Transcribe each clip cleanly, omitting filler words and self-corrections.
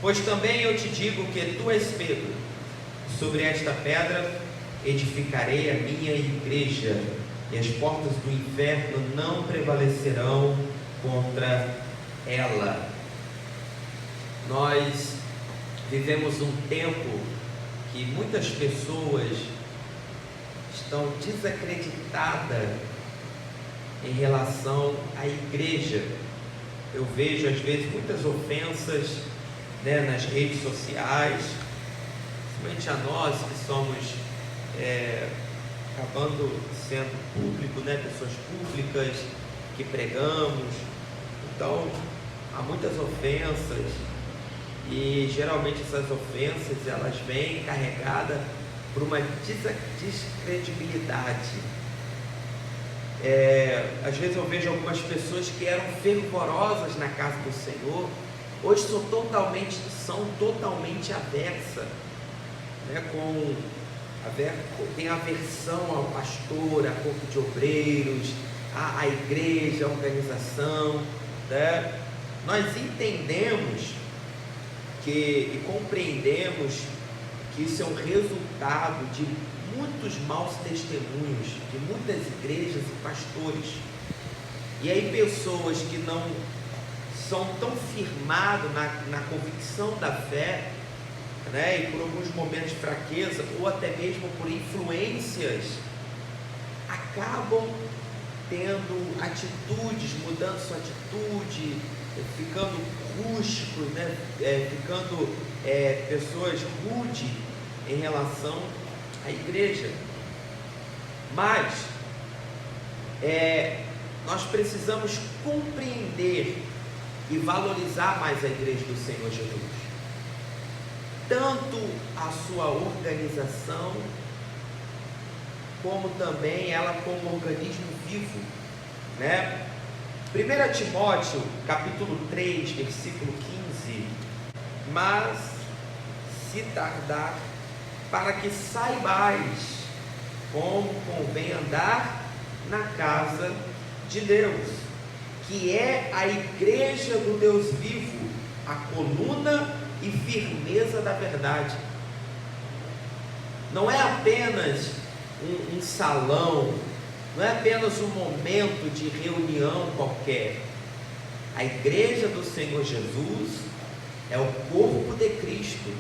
Pois também eu te digo que tu és Pedro, sobre esta pedra edificarei a minha igreja, e as portas do inferno não prevalecerão contra ela. Nós vivemos um tempo que muitas pessoas estão desacreditadas em relação à igreja. Eu vejo às vezes muitas ofensas, nas redes sociais, principalmente a nós que somos acabando sendo público, pessoas públicas que pregamos. Então há muitas ofensas, e geralmente essas ofensas elas vêm carregadas por uma descredibilidade. Às vezes eu vejo algumas pessoas que eram fervorosas na casa do Senhor, hoje são totalmente aversas, tem aversão ao pastor, a corpo de obreiros, à igreja, à organização, Nós entendemos e compreendemos que isso é um resultado de muitos maus testemunhos, de muitas igrejas e pastores. E aí pessoas que não são tão firmadas na convicção da fé, e por alguns momentos de fraqueza, ou até mesmo por influências, acabam tendo atitudes, mudando sua atitude, ficando rústicos, ficando pessoas rudes em relação à igreja. Mas nós precisamos compreender e valorizar mais a igreja do Senhor Jesus, tanto a sua organização, como também ela como organismo vivo, 1 Timóteo, capítulo 3, versículo 15, mas se tardar, para que saibais como convém andar na casa de Deus, que é a igreja do Deus vivo, a coluna e firmeza da verdade. Não é apenas um salão, não é apenas um momento de reunião qualquer. A igreja do Senhor Jesus é o corpo de Cristo,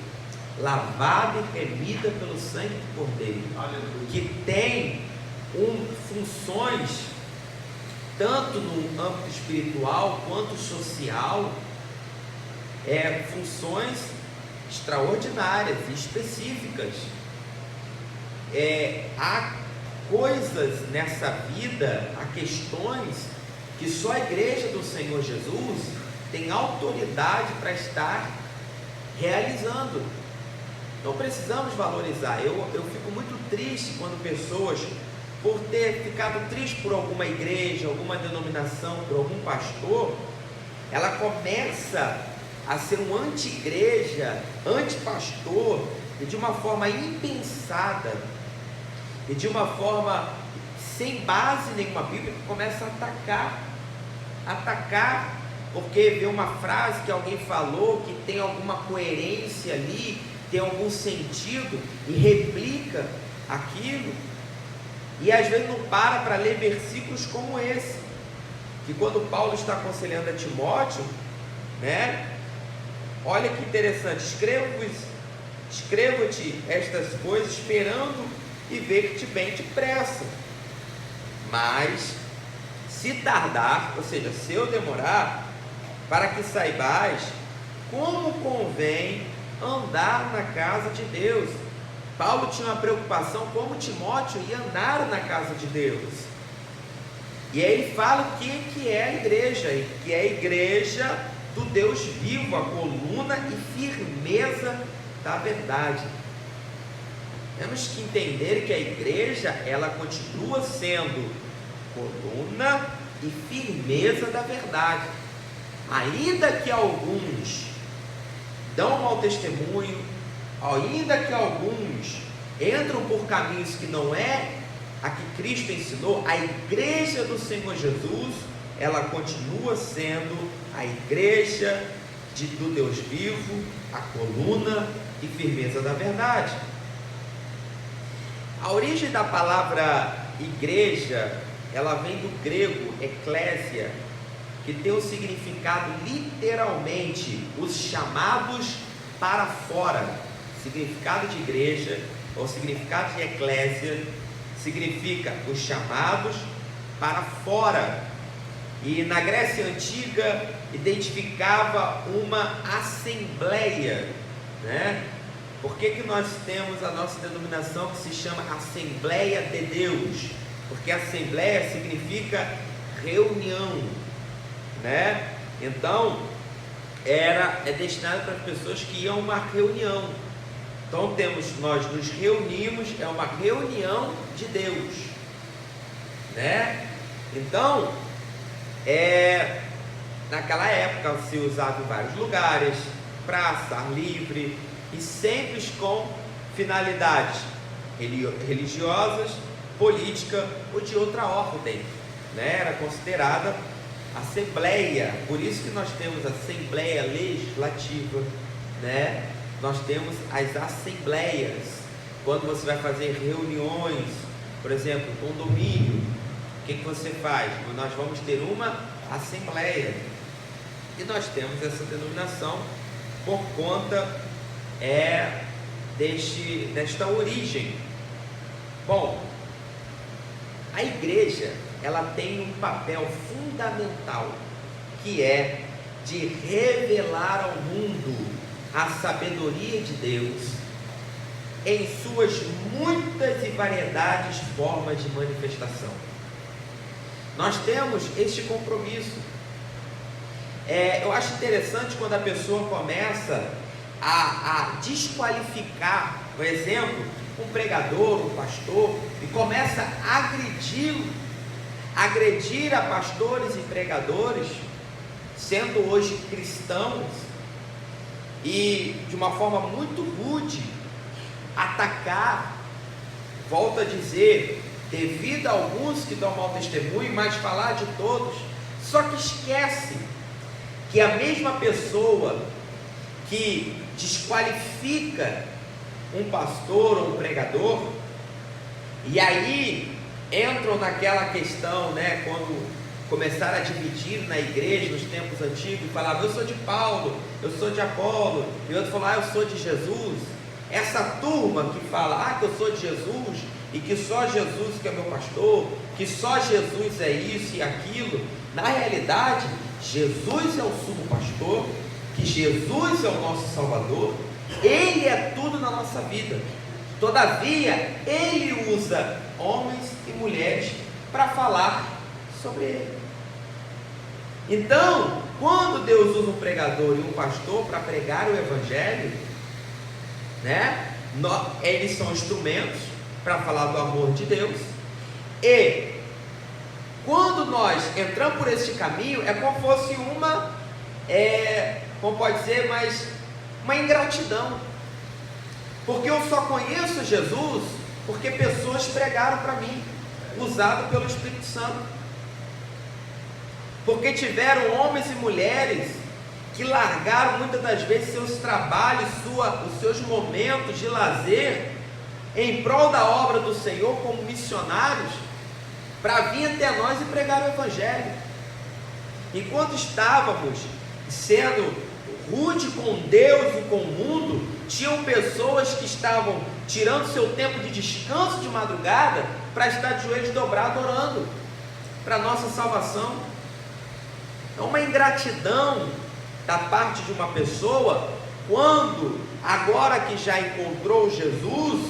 lavada e remida pelo sangue do Cordeiro. Aleluia. Que tem funções tanto no âmbito espiritual quanto social, funções extraordinárias e específicas. Há coisas nessa vida, há questões que só a igreja do Senhor Jesus tem autoridade para estar realizando. Então precisamos valorizar. Eu fico muito triste quando pessoas, por ter ficado triste por alguma igreja, alguma denominação, por algum pastor, ela começa a ser um anti-igreja, anti-pastor, e de uma forma impensada, e de uma forma sem base nenhuma bíblica, começa a atacar, porque vê uma frase que alguém falou, que tem alguma coerência ali, tem algum sentido, e replica aquilo, e às vezes não para ler versículos como esse, que quando Paulo está aconselhando a Timóteo, olha que interessante, escrevo-te estas coisas, esperando e ver-te bem depressa, mas se tardar, ou seja, se eu demorar, para que saibais como convém andar na casa de Deus. Paulo tinha uma preocupação como Timóteo ia andar na casa de Deus, e aí ele fala o que é a igreja, que é a igreja do Deus vivo, a coluna e firmeza da verdade. Temos que entender que a igreja, ela continua sendo coluna e firmeza da verdade, ainda que alguns dão um mau testemunho, ainda que alguns entram por caminhos que não é a que Cristo ensinou, a igreja do Senhor Jesus, ela continua sendo a igreja do Deus vivo, a coluna e firmeza da verdade. A origem da palavra igreja, ela vem do grego eclésia, que tem o significado literalmente os chamados para fora. O significado de igreja, ou significado de eclésia, significa os chamados para fora. E na Grécia Antiga identificava uma assembleia, né? Por que nós temos a nossa denominação que se chama Assembleia de Deus? Porque assembleia significa reunião, né? Então é destinado para as pessoas que iam a uma reunião. Então nós nos reunimos, é uma reunião de Deus, né? Então naquela época se usava em vários lugares, praça, ar livre, e sempre com finalidades religiosas, política ou de outra ordem, né? Era considerada assembleia. Por isso que nós temos assembleia legislativa, né? Nós temos as assembleias. Quando você vai fazer reuniões, por exemplo, condomínio, o que você faz? Nós vamos ter uma assembleia. E nós temos essa denominação por conta desta origem. Bom, a igreja, ela tem um papel fundamental, que é de revelar ao mundo a sabedoria de Deus em suas muitas e variedades formas de manifestação. Nós temos este compromisso. Eu acho interessante quando a pessoa começa a desqualificar, por exemplo, um pregador, um pastor, e começa a agredir a pastores e pregadores, sendo hoje cristãos, e de uma forma muito rude, atacar, volto a dizer, devido a alguns que dão mau testemunho, mas falar de todos. Só que esquece que a mesma pessoa que desqualifica um pastor ou um pregador, e aí entram naquela questão, né, quando começaram a dividir na igreja nos tempos antigos, e falavam: eu sou de Paulo, eu sou de Apolo, e outro falava: eu sou de Jesus. Essa turma que fala que eu sou de Jesus, e que só Jesus que é meu pastor, que só Jesus é isso e aquilo, na realidade Jesus é o sumo pastor, que Jesus é o nosso Salvador, Ele é tudo na nossa vida. Todavia Ele usa homens e mulheres para falar sobre Ele. Então, quando Deus usa um pregador e um pastor para pregar o Evangelho, né, eles são instrumentos para falar do amor de Deus. E quando nós entramos por este caminho, é como fosse como pode ser, mas uma ingratidão, porque eu só conheço Jesus porque pessoas pregaram para mim, usado pelo Espírito Santo, porque tiveram homens e mulheres que largaram muitas das vezes seus trabalhos, os seus momentos de lazer, em prol da obra do Senhor, como missionários, para vir até nós e pregar o Evangelho. Enquanto estávamos sendo rude com Deus e com o mundo, tinham pessoas que estavam tirando seu tempo de descanso de madrugada para estar de joelhos dobrados orando para a nossa salvação. É uma ingratidão da parte de uma pessoa, quando, agora que já encontrou Jesus,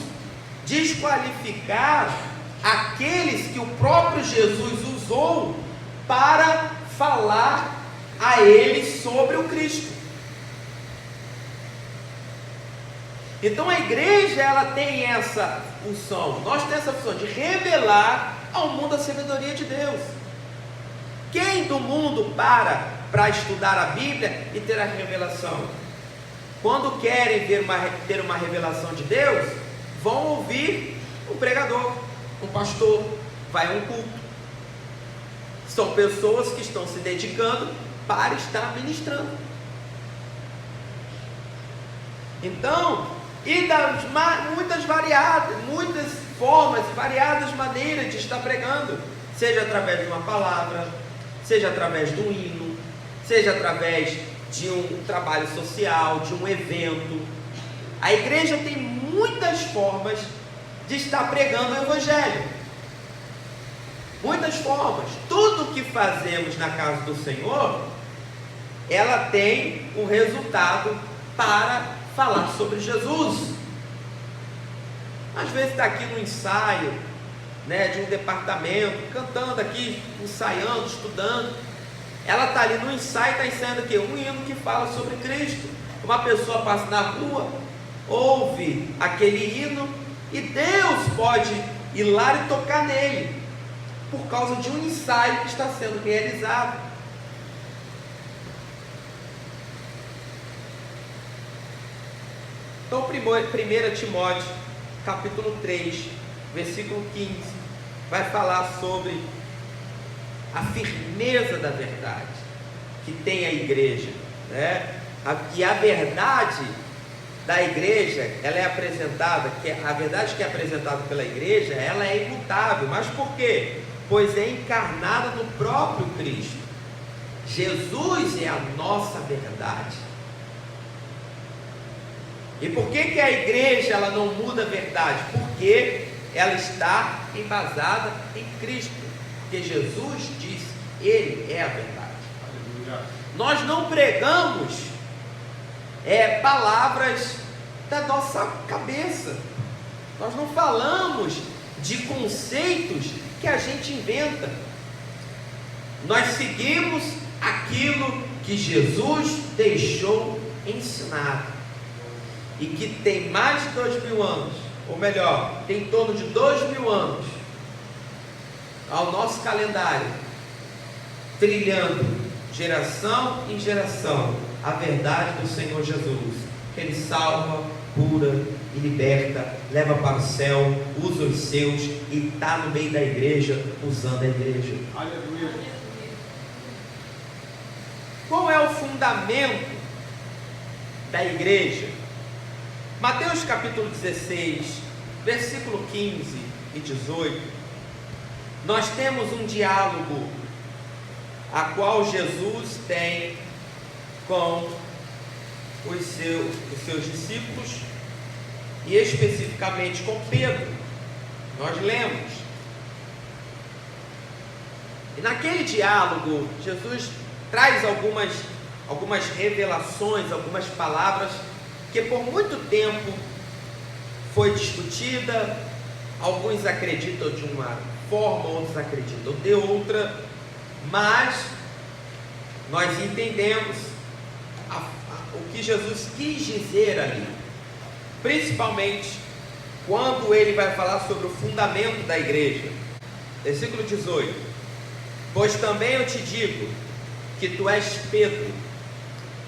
desqualificar aqueles que o próprio Jesus usou para falar a eles sobre o Cristo. Então a igreja, ela tem essa função, nós temos essa função de revelar ao mundo a sabedoria de Deus. Quem do mundo para estudar a Bíblia e ter a revelação? Quando querem ter uma revelação de Deus, vão ouvir um pregador, um pastor, vai a um culto. São pessoas que estão se dedicando para estar ministrando. Então, e das muitas formas, variadas maneiras de estar pregando, seja através de uma palavra, seja através de um hino, seja através de um trabalho social, de um evento. A igreja tem muitas formas de estar pregando o Evangelho. Muitas formas. Tudo que fazemos na casa do Senhor, ela tem um resultado para falar sobre Jesus. Às vezes está aqui no ensaio, né, de um departamento, cantando aqui, ensaiando, estudando. Ela está ali no ensaio, está ensaiando aqui um hino que fala sobre Cristo. Uma pessoa passa na rua, ouve aquele hino, e Deus pode ir lá e tocar nele, por causa de um ensaio que está sendo realizado. Então, 1 Timóteo, capítulo 3, versículo 15, vai falar sobre a firmeza da verdade que tem a igreja, né? E a verdade da igreja, ela é apresentada, a verdade que é apresentada pela igreja, ela é imutável. Mas por quê? Pois é encarnada no próprio Cristo. Jesus é a nossa verdade. E por que a igreja ela não muda a verdade? Porque ela está embasada em Cristo. Porque Jesus disse, Ele é a verdade. Aleluia. Nós não pregamos palavras da nossa cabeça. Nós não falamos de conceitos que a gente inventa. Nós seguimos aquilo que Jesus deixou ensinado, e que tem mais de 2000 anos, ou melhor, tem em torno de 2000 anos ao nosso calendário, trilhando geração em geração a verdade do Senhor Jesus, que Ele salva, cura e liberta, leva para o céu, usa os seus, e está no meio da igreja, usando a igreja. Aleluia. Qual é o fundamento da igreja? Mateus capítulo 16, versículo 15 e 18, nós temos um diálogo a qual Jesus tem com os seus discípulos, e especificamente com Pedro. Nós lemos, e naquele diálogo Jesus traz algumas revelações, algumas palavras que por muito tempo foi discutida. Alguns acreditam de uma forma, outros acreditam de outra, mas nós entendemos o que Jesus quis dizer ali, principalmente quando ele vai falar sobre o fundamento da igreja. Versículo 18: pois também eu te digo que tu és Pedro,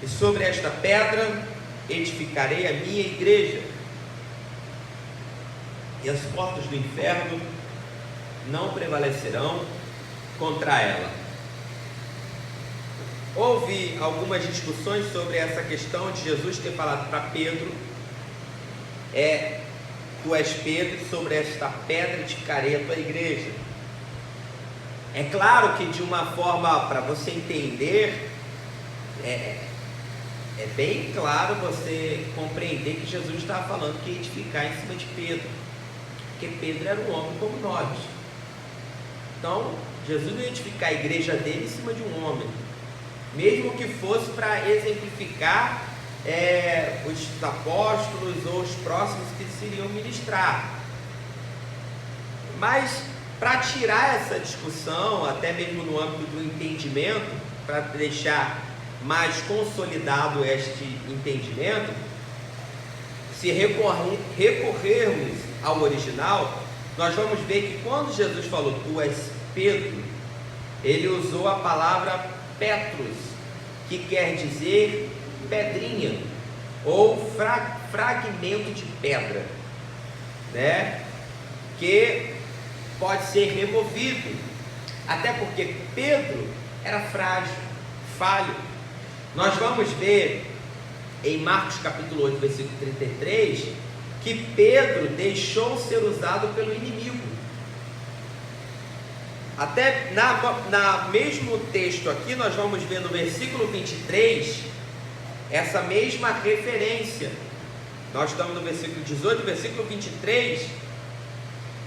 e sobre esta pedra edificarei a minha igreja, e as portas do inferno não prevalecerão contra ela. Houve algumas discussões sobre essa questão de Jesus ter falado para Pedro, tu és Pedro, sobre esta pedra edificarei a tua igreja. É claro que de uma forma, para você entender, é bem claro você compreender que Jesus estava falando que ia edificar em cima de Pedro, porque Pedro era um homem como nós. Então, Jesus não ia edificar a igreja dele em cima de um homem, mesmo que fosse para exemplificar os apóstolos ou os próximos que se iriam ministrar. Mas, para tirar essa discussão, até mesmo no âmbito do entendimento, para deixar mais consolidado este entendimento, se recorrermos ao original, nós vamos ver que quando Jesus falou tu és Pedro, ele usou a palavra Petros, que quer dizer pedrinha, ou fragmento de pedra, né? Que pode ser removido, até porque Pedro era frágil, falho. Nós vamos ver em Marcos capítulo 8, versículo 33, que Pedro deixou ser usado pelo inimigo. Até na mesmo texto aqui, nós vamos ver no versículo 23, essa mesma referência. Nós estamos no versículo 18, versículo 23,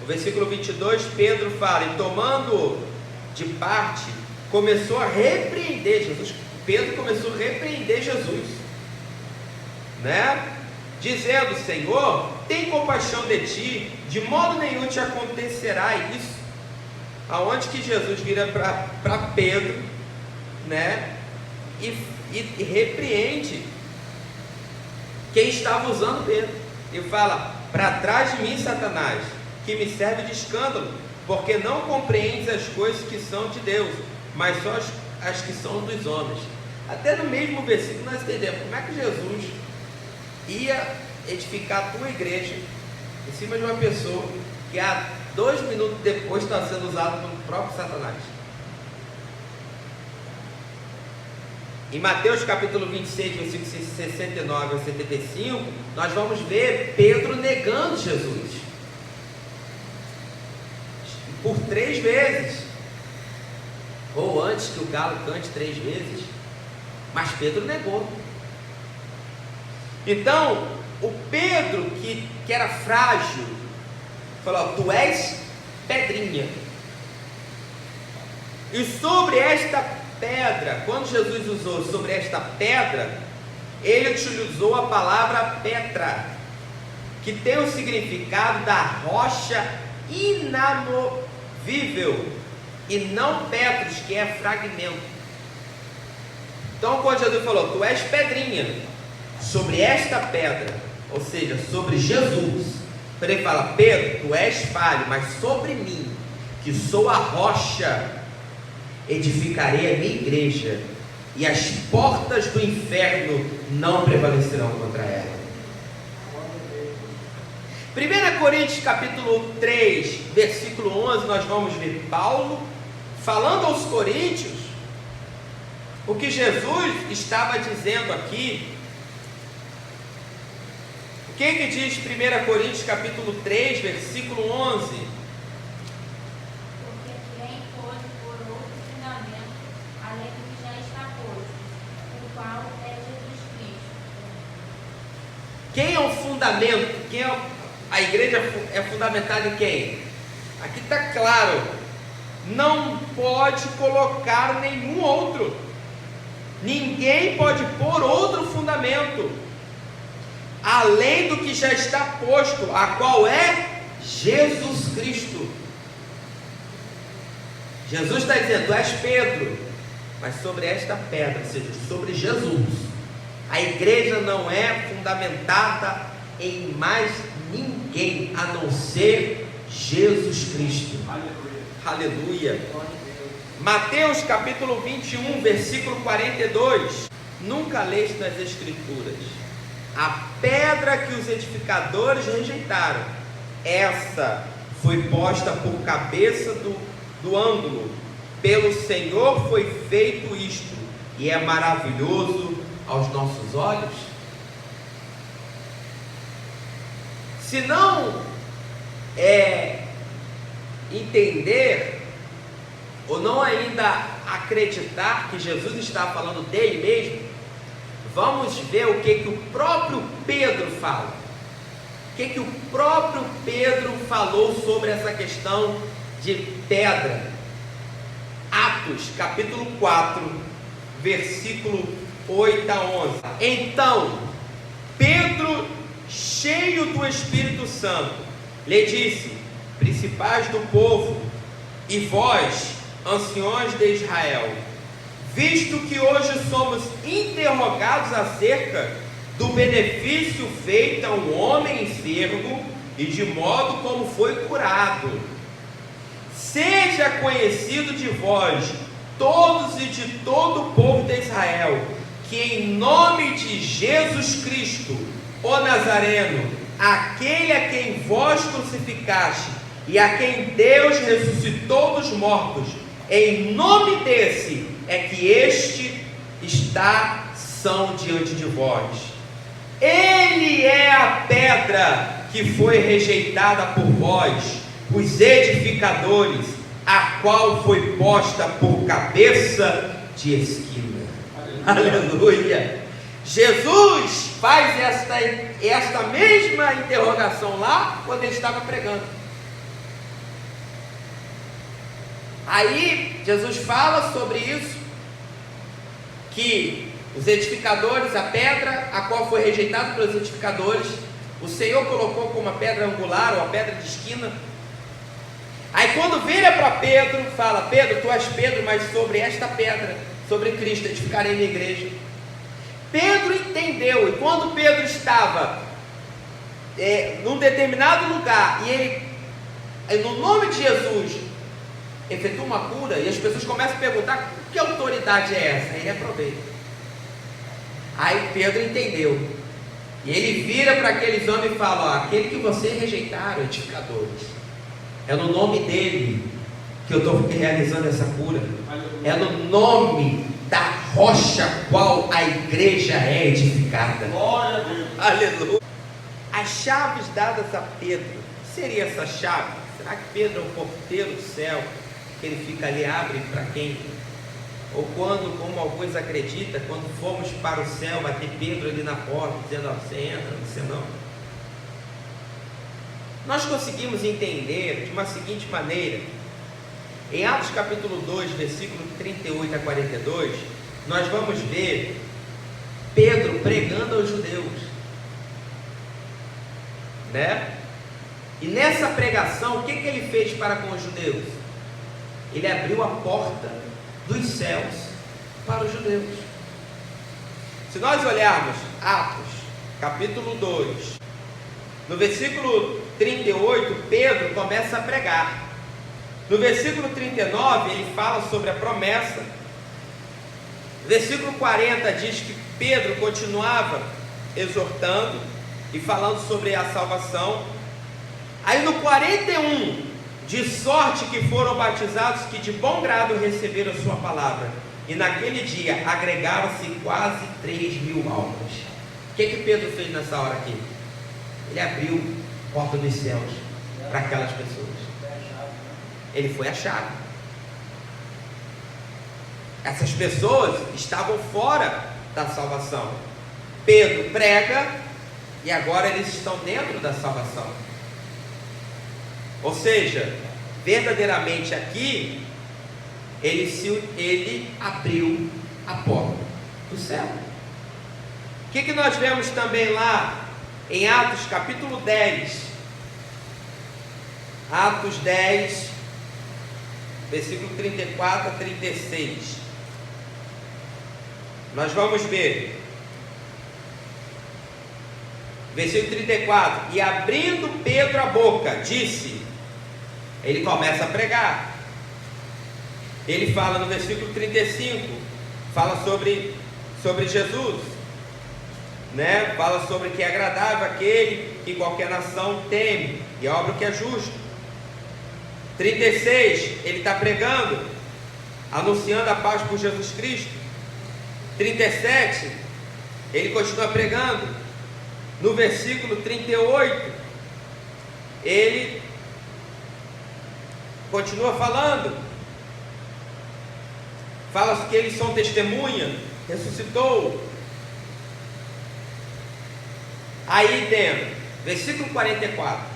no versículo 22, Pedro fala, e tomando de parte, começou a repreender Jesus. Pedro começou a repreender Jesus, né? Dizendo, Senhor, tem compaixão de ti, de modo nenhum te acontecerá isso. Aonde que Jesus vira para Pedro, né? E repreende quem estava usando Pedro, e fala, para trás de mim, Satanás, que me serve de escândalo, porque não compreendes as coisas que são de Deus, mas só as que são dos homens. Até no mesmo versículo nós entendemos como é que Jesus ia edificar a tua igreja em cima de uma pessoa que há 2 minutos depois está sendo usado pelo próprio Satanás. Em Mateus capítulo 26, versículos 69 a 75, nós vamos ver Pedro negando Jesus por 3 vezes, ou antes que o galo cante 3 vezes, mas Pedro negou. Então, o Pedro que era frágil, falou, tu és pedrinha, e sobre esta pedra, quando Jesus usou sobre esta pedra, ele utilizou a palavra Petra, que tem o significado da rocha inamovível, e não Petros, que é fragmento. Então quando Jesus falou, tu és pedrinha, sobre esta pedra, ou seja, sobre Jesus, ele fala, Pedro, tu és falho, mas sobre mim, que sou a rocha, edificarei a minha igreja, e as portas do inferno não prevalecerão contra ela. 1 Coríntios capítulo 3, versículo 11, nós vamos ver Paulo falando aos coríntios o que Jesus estava dizendo aqui. O que diz 1 Coríntios capítulo 3, versículo 11? Quem é o fundamento? A igreja é fundamentada em quem? Aqui está claro, não pode colocar nenhum outro, ninguém pode pôr outro fundamento, além do que já está posto, a qual é Jesus Cristo. Jesus está dizendo, tu és Pedro, mas sobre esta pedra, ou seja, sobre Jesus, a igreja não é fundamentada em mais ninguém a não ser Jesus Cristo. Aleluia. Mateus capítulo 21, versículo 42. Nunca leste nas escrituras, a pedra que os edificadores rejeitaram, essa foi posta por cabeça do ângulo, pelo Senhor foi feito isto, e é maravilhoso aos nossos olhos. Se não entender, ou não ainda acreditar que Jesus está falando dele mesmo, vamos ver o que o próprio Pedro fala. O que o próprio Pedro falou sobre essa questão de pedra. Atos capítulo 4, versículo 8 a 11. Então Pedro, cheio do Espírito Santo, lhe disse, principais do povo, e vós, anciões de Israel, visto que hoje somos interrogados acerca do benefício feito a um homem enfermo e de modo como foi curado, seja conhecido de vós todos e de todo o povo de Israel, que em nome de Jesus Cristo, o Nazareno, aquele a quem vós crucificaste e a quem Deus ressuscitou dos mortos, em nome desse é que este está são diante de vós. Ele é a pedra que foi rejeitada por vós, os edificadores, a qual foi posta por cabeça de esquina. Aleluia! Jesus faz esta mesma interrogação lá quando ele estava pregando. Aí Jesus fala sobre isso, que os edificadores, a pedra a qual foi rejeitada pelos edificadores, o Senhor colocou como uma pedra angular ou a pedra de esquina. Aí quando vira para Pedro, fala: Pedro, tu és Pedro, mas sobre esta pedra, sobre Cristo, edificarei minha igreja. Pedro entendeu, e quando Pedro estava num determinado lugar, e ele, no nome de Jesus, efetua uma cura, e as pessoas começam a perguntar: que autoridade é essa? Ele aproveita. Aí Pedro entendeu, e ele vira para aqueles homens e fala: ó, aquele que vocês rejeitaram, edificadores, é no nome dele que eu estou realizando essa cura. É no nome da rocha qual a igreja é edificada. Glória a Deus. Aleluia. As chaves dadas a Pedro, seria essa chave? Será que Pedro é o porteiro do céu, que ele fica ali, abre para quem? Ou quando, como alguns acreditam, quando formos para o céu, vai ter Pedro ali na porta, dizendo: ó, você entra, você não. Nós conseguimos entender de uma seguinte maneira. Em Atos capítulo 2, versículo 38 a 42, nós vamos ver Pedro pregando aos judeus, né? E nessa pregação, o que ele fez para com os judeus? Ele abriu a porta dos céus para os judeus. Se nós olharmos Atos capítulo 2, no versículo 38, Pedro começa a pregar. No versículo 39, ele fala sobre a promessa. Versículo 40 diz que Pedro continuava exortando e falando sobre a salvação. Aí no 41, de sorte que foram batizados que de bom grado receberam a sua palavra. E naquele dia agregaram-se quase 3.000 almas. O que Pedro fez nessa hora aqui? Ele abriu a porta dos céus para aquelas pessoas. Ele foi a chave. Essas pessoas estavam fora da salvação. Pedro prega e agora eles estão dentro da salvação. Ou seja, verdadeiramente aqui ele abriu a porta do céu. O que nós vemos também lá em Atos capítulo 10? Atos 10, versículo 34 a 36. Nós vamos ver. Versículo 34. E abrindo Pedro a boca, disse. Ele começa a pregar. Ele fala no versículo 35. Fala sobre Jesus, né? Fala sobre que é agradável aquele que qualquer nação teme, e obra o que é justo. 36, ele está pregando, anunciando a paz por Jesus Cristo. 37, ele continua pregando. No versículo 38, ele continua falando. Fala que eles são testemunha, ressuscitou. Aí dentro, versículo 44.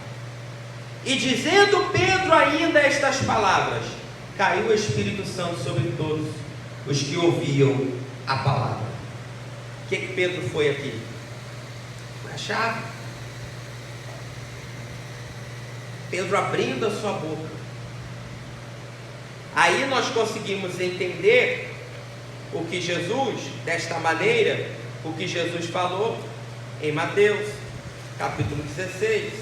E dizendo Pedro ainda estas palavras, caiu o Espírito Santo sobre todos os que ouviam a palavra. O que Pedro foi aqui? Foi a chave. Pedro abrindo a sua boca. Aí nós conseguimos entender o que Jesus, desta maneira, o que Jesus falou em Mateus capítulo 16,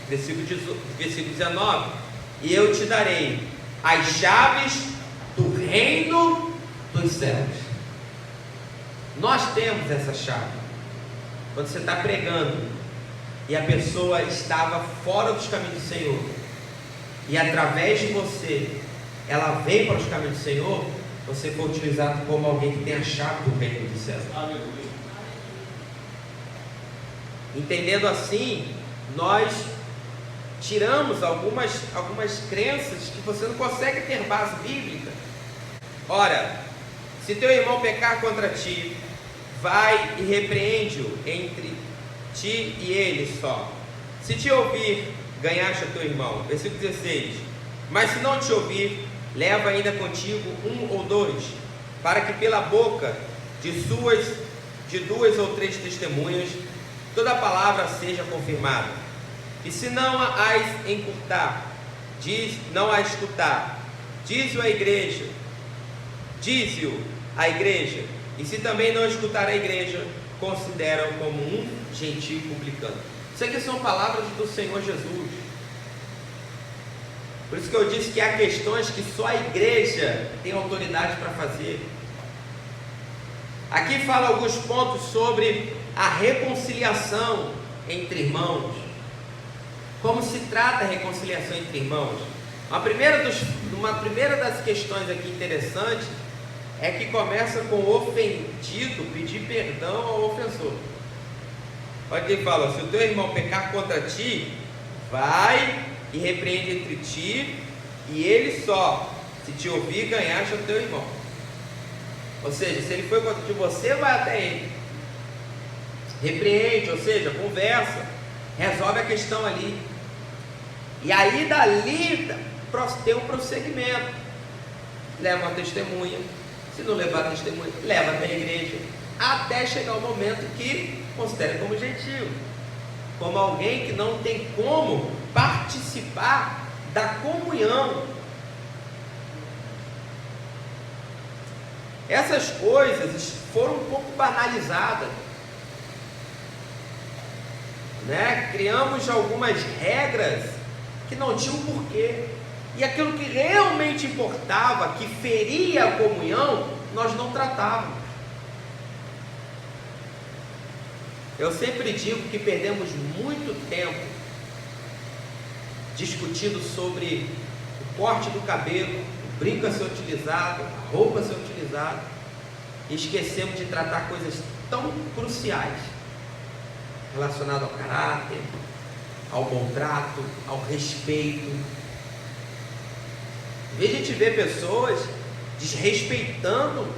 versículo 19: e eu te darei as chaves do reino dos céus. Nós temos essa chave. Quando você está pregando e a pessoa estava fora dos caminhos do Senhor, e através de você ela vem para os caminhos do Senhor, você foi utilizado como alguém que tem a chave do reino dos céus. Entendendo assim, nós tiramos algumas crenças que você não consegue ter base bíblica. Ora, se teu irmão pecar contra ti, vai e repreende-o entre ti e ele só. Se te ouvir, ganhaste a teu irmão. Versículo 16. Mas se não te ouvir, leva ainda contigo 1 ou 2, para que pela boca de 2 ou 3 testemunhas toda a palavra seja confirmada. E se não a encurtar, não a escutar, diz-o à igreja, e se também não escutar a igreja, considera-o como um gentio publicano. Isso aqui são palavras do Senhor Jesus. Por isso que eu disse que há questões que só a igreja tem autoridade para fazer. Aqui fala alguns pontos sobre a reconciliação entre irmãos. Como se trata a reconciliação entre irmãos? Uma primeira das questões aqui interessantes é que começa com o ofendido pedir perdão ao ofensor. Olha que ele fala: se o teu irmão pecar contra ti, vai e repreende entre ti e ele só. Se te ouvir, ganhaste o teu irmão. Ou seja, se ele foi contra ti, você vai até ele, repreende, ou seja, conversa, resolve a questão ali. E aí dali tem um prosseguimento. Leva uma testemunha. Se não levar a testemunha, leva até a igreja, até chegar o momento que considera como gentio, como alguém que não tem como participar da comunhão. Essas coisas foram um pouco banalizadas, né? Criamos algumas regras que não tinham porquê, e aquilo que realmente importava, que feria a comunhão, nós não tratávamos. Eu sempre digo que perdemos muito tempo discutindo sobre o corte do cabelo, o brinco a ser utilizado, a roupa a ser utilizada, e esquecemos de tratar coisas tão cruciais relacionadas ao caráter, ao bom trato, ao respeito. Às vezes a gente vê pessoas desrespeitando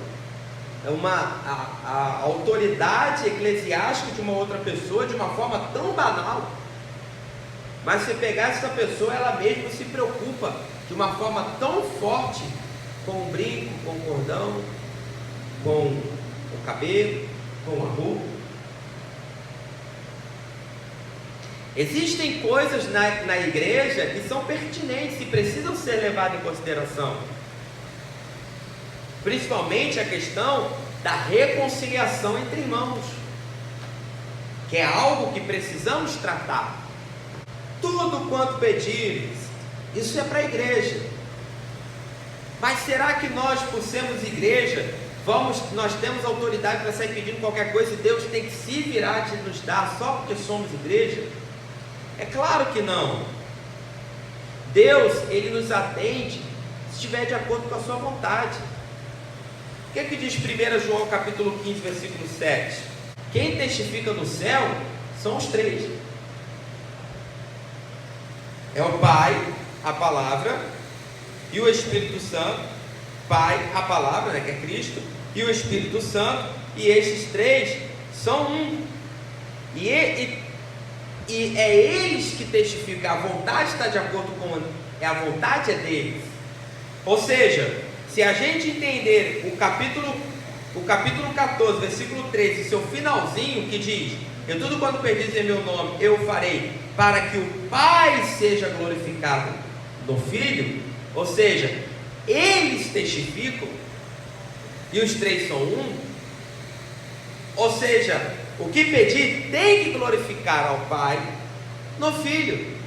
a autoridade eclesiástica de uma outra pessoa de uma forma tão banal. Mas se pegar essa pessoa, ela mesma se preocupa de uma forma tão forte com o brinco, com o cordão, com o cabelo, com a roupa. Existem coisas na igreja que são pertinentes e precisam ser levadas em consideração. Principalmente a questão da reconciliação entre irmãos, que é algo que precisamos tratar. Tudo quanto pedires, isso é para a igreja. Mas será que nós, por sermos igreja, nós temos autoridade para sair pedindo qualquer coisa e Deus tem que se virar de nos dar só porque somos igreja? É claro que não. Deus, Ele nos atende se estiver de acordo com a sua vontade. O que é que diz 1 João capítulo 15, versículo 7? Quem testifica no céu são os três. É o Pai, a Palavra, e o Espírito Santo. Pai, a Palavra, né, que é Cristo, e o Espírito Santo, e esses três são um. E é eles que testificam. A vontade está de acordo com a vontade é deles. Ou seja, se a gente entender o capítulo 14, versículo 13, seu finalzinho, que diz: eu tudo quanto pedis em meu nome, eu farei, para que o Pai seja glorificado no Filho. Ou seja, eles testificam, e os três são um. Ou seja, o que pedir tem que glorificar ao Pai no Filho.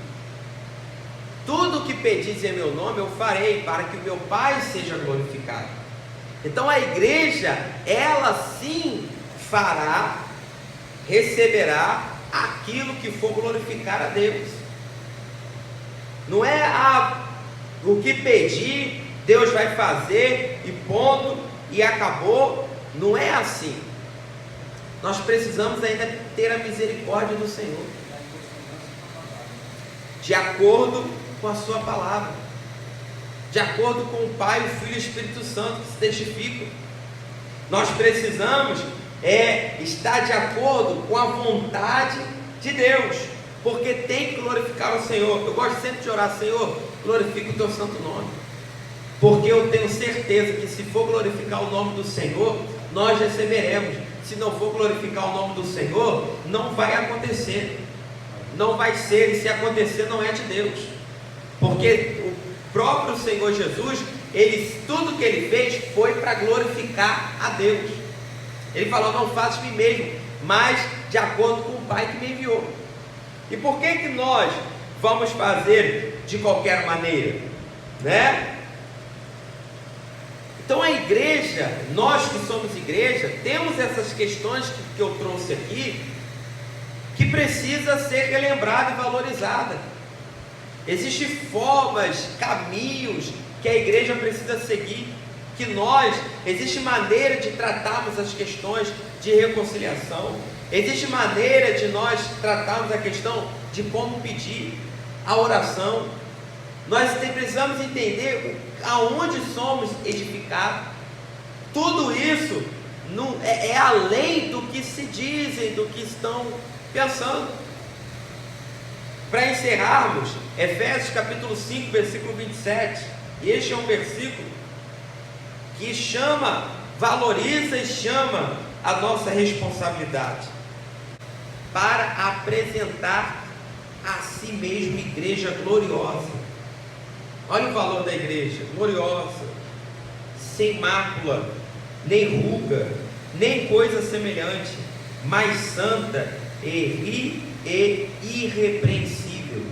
Tudo o que pedis em meu nome eu farei, para que o meu Pai seja glorificado. Então a igreja, ela sim fará, receberá aquilo que for glorificar a Deus. Não é o que pedir, Deus vai fazer e ponto, e acabou. Não é assim. nós precisamos ainda ter a misericórdia do Senhor, de acordo com a sua palavra, de acordo com o Pai, o Filho e o Espírito Santo que se testificam. Nós precisamos estar de acordo com a vontade de Deus, porque tem que glorificar o Senhor. Eu gosto sempre de orar: Senhor, glorifica o teu santo nome, porque eu tenho certeza que se for glorificar o nome do Senhor, nós receberemos. Se não for glorificar o nome do Senhor, não vai acontecer, não vai ser, e se acontecer não é de Deus, porque o próprio Senhor Jesus, tudo que Ele fez foi para glorificar a Deus. Ele falou: não faço de mim mesmo, mas de acordo com o Pai que me enviou. E por que nós vamos fazer de qualquer maneira, né? Então a igreja, nós que somos igreja, temos essas questões que eu trouxe aqui, que precisa ser relembrada e valorizada. Existem formas, caminhos que a igreja precisa seguir, existe maneira de tratarmos as questões de reconciliação, existe maneira de nós tratarmos a questão de como pedir a oração. Nós precisamos entender aonde somos edificados. Tudo isso é além do que se dizem, do que estão pensando. Para encerrarmos, Efésios capítulo 5, versículo 27. Este é um versículo que valoriza e chama a nossa responsabilidade para apresentar a si mesmo igreja gloriosa. Olha o valor da igreja: gloriosa, sem mácula, nem ruga, nem coisa semelhante, mas santa e irrepreensível.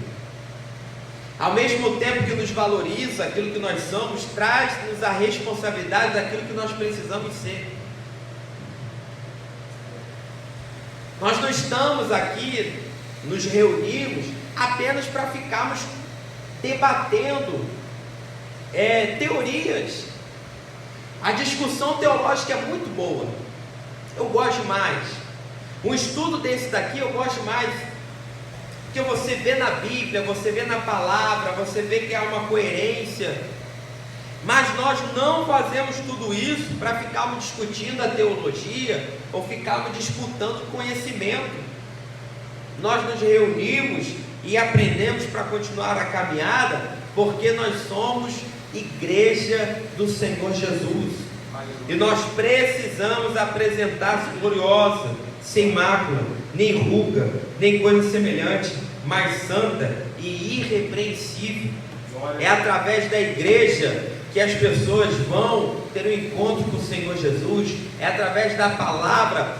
Ao mesmo tempo que nos valoriza aquilo que nós somos, traz-nos a responsabilidade daquilo que nós precisamos ser. Nós não estamos aqui, nos reunimos apenas para ficarmos debatendo teorias. A discussão teológica é muito boa, eu gosto mais. Um estudo desse daqui eu gosto mais, porque você vê na Bíblia, você vê na palavra, você vê que há uma coerência. Mas nós não fazemos tudo isso para ficarmos discutindo a teologia ou ficarmos disputando conhecimento. Nós nos reunimos e aprendemos para continuar a caminhada, porque nós somos igreja do Senhor Jesus, e nós precisamos apresentar-se gloriosa, sem mácula, nem ruga, nem coisa semelhante, mas santa e irrepreensível. É através da igreja que as pessoas vão ter um encontro com o Senhor Jesus, é através da palavra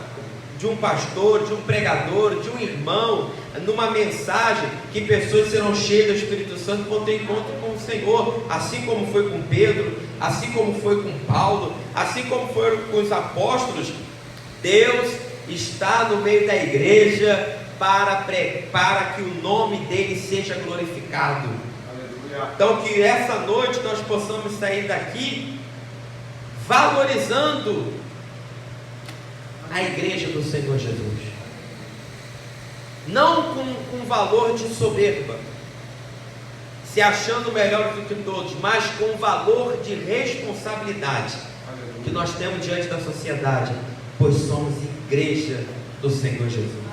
de um pastor, de um pregador, de um irmão, numa mensagem, que pessoas serão cheias do Espírito Santo e vão ter encontro com o Senhor, assim como foi com Pedro, assim como foi com Paulo, assim como foi com os apóstolos. Deus está no meio da igreja para que o nome dele seja glorificado. Aleluia. Então que essa noite nós possamos sair daqui valorizando a igreja do Senhor Jesus, não com valor de soberba, se achando melhor do que todos, mas com valor de responsabilidade que nós temos diante da sociedade, pois somos igreja do Senhor Jesus.